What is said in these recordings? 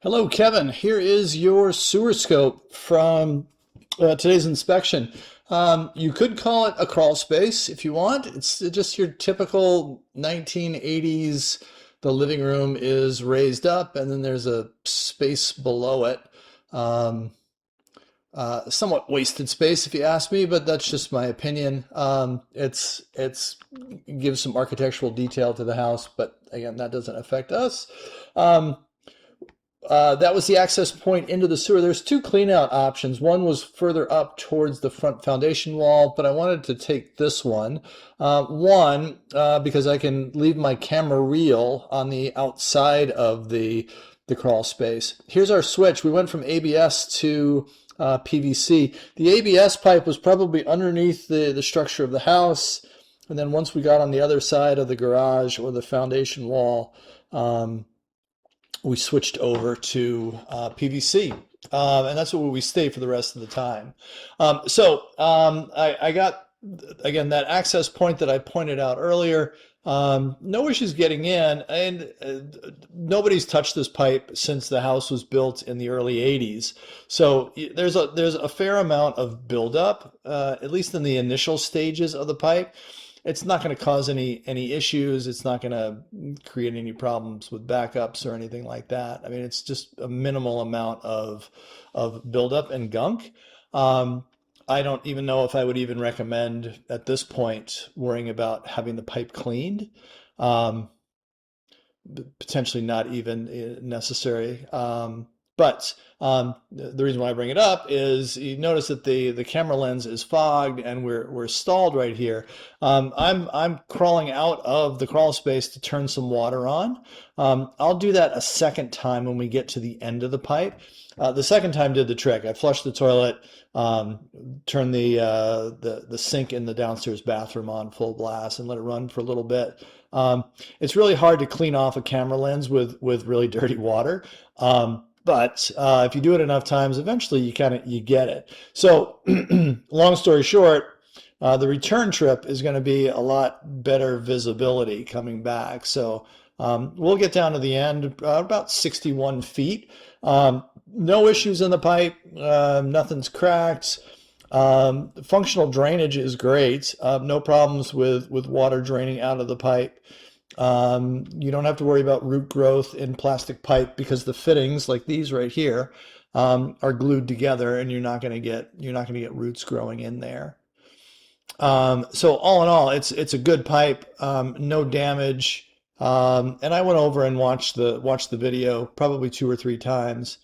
Hello, Kevin. Here is your sewer scope from today's inspection. You could call it a crawl space if you want. It's just your typical 1980s. The living room is raised up, and then there's a space below it. Um, Somewhat wasted space, if you ask me, but that's just my opinion. It's gives some architectural detail to the house, but again, that doesn't affect us. Um, that was the access point into the sewer. There's two clean out options. One was further up towards the front foundation wall, but I wanted to take this one. Because I can leave my camera reel on the outside of the crawl space. Here's our switch. We went from ABS to PVC. The ABS pipe was probably underneath the structure of the house. And then once we got on the other side of the garage or the foundation wall, we switched over to PVC. And that's where we stay for the rest of the time. I got, again, that access point that I pointed out earlier. No issues getting in, and nobody's touched this pipe since the house was built in the early 80s. So there's a fair amount of buildup, at least in the initial stages of the pipe. It's not going to cause any issues. It's not going to create any problems with backups or anything like that. I mean, it's just a minimal amount of buildup and gunk. I don't even know if I would even recommend at this point worrying about having the pipe cleaned. Um, Potentially not even necessary. The reason why I bring it up is you notice that the camera lens is fogged and we're stalled right here. I'm crawling out of the crawl space to turn some water on. I'll do that a second time when we get to the end of the pipe. The second time did the trick. I flushed the toilet, turned the sink in the downstairs bathroom on full blast and let it run for a little bit. It's really hard to clean off a camera lens with really dirty water. But if you do it enough times, eventually you get it. So long story short, the return trip is going to be a lot better visibility coming back. So we'll get down to the end, about 61 feet. No issues in the pipe. Nothing's cracked. Functional drainage is great. No problems with water draining out of the pipe. You don't have to worry about root growth in plastic pipe because the fittings, like these right here, are glued together, and you're not going to get roots growing in there. So all in all, it's a good pipe, no damage. And I went over and watched the video probably 2 or 3 times,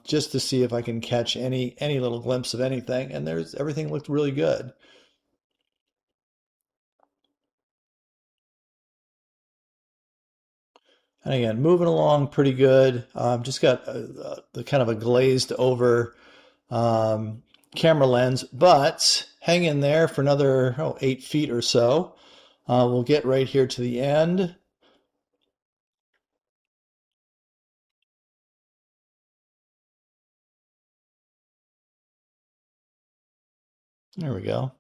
just to see if I can catch any little glimpse of anything. And everything looked really good. And again, moving along pretty good. Just got the kind of a glazed over camera lens, but hang in there for another 8 feet or so. We'll get right here to the end. There we go.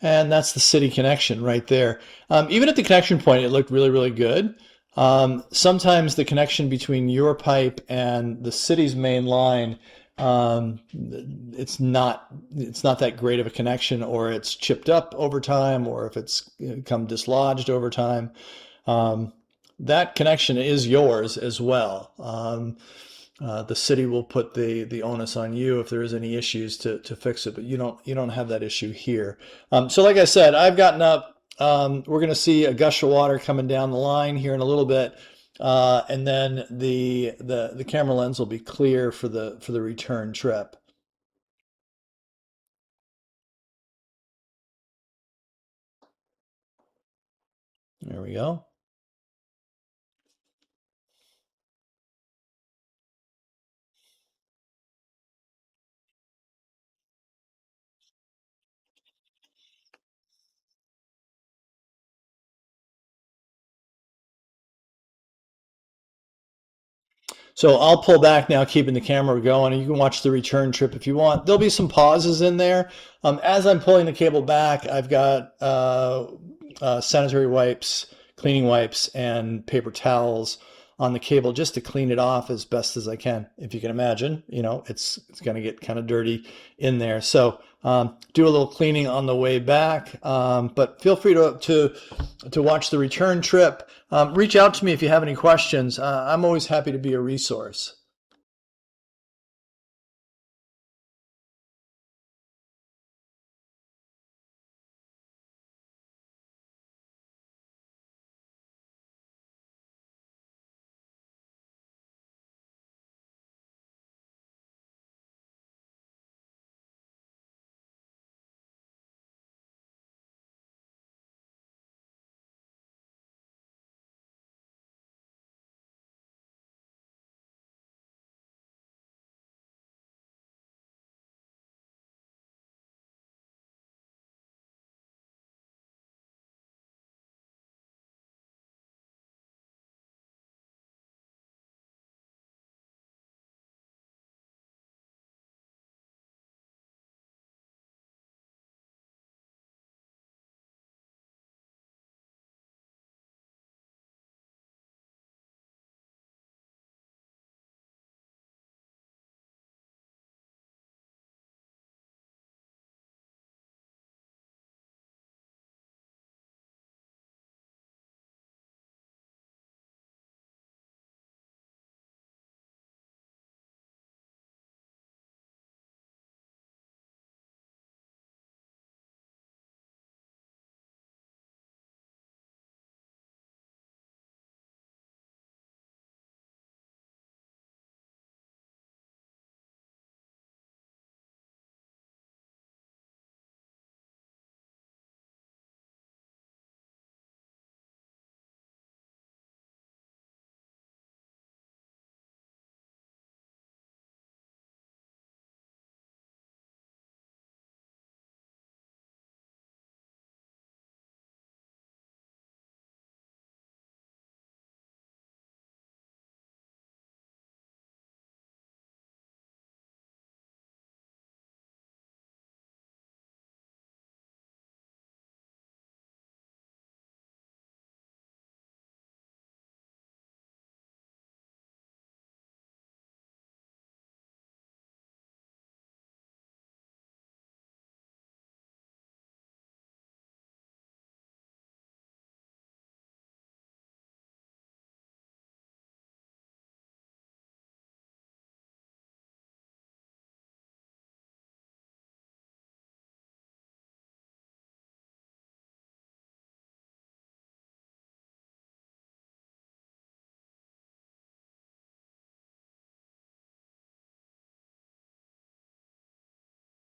And that's the city connection right there. Even at the connection point, it looked really, really good. Sometimes the connection between your pipe and the city's main line, it's not that great of a connection, or it's chipped up over time, or if it's become dislodged over time. That connection is yours as well. The city will put the onus on you if there is any issues to fix it, but you don't have that issue here. So like I said, I've gotten up. We're going to see a gush of water coming down the line here in a little bit, and then the camera lens will be clear for the return trip. There we go. So I'll pull back now, keeping the camera going, and you can watch the return trip if you want. There'll be some pauses in there. As I'm pulling the cable back, I've got sanitary wipes, cleaning wipes, and paper towels on the cable just to clean it off as best as I can. If you can imagine, it's going to get kind of dirty in there. So do a little cleaning on the way back, but feel free to watch the return trip. Reach out to me if you have any questions. I'm always happy to be a resource.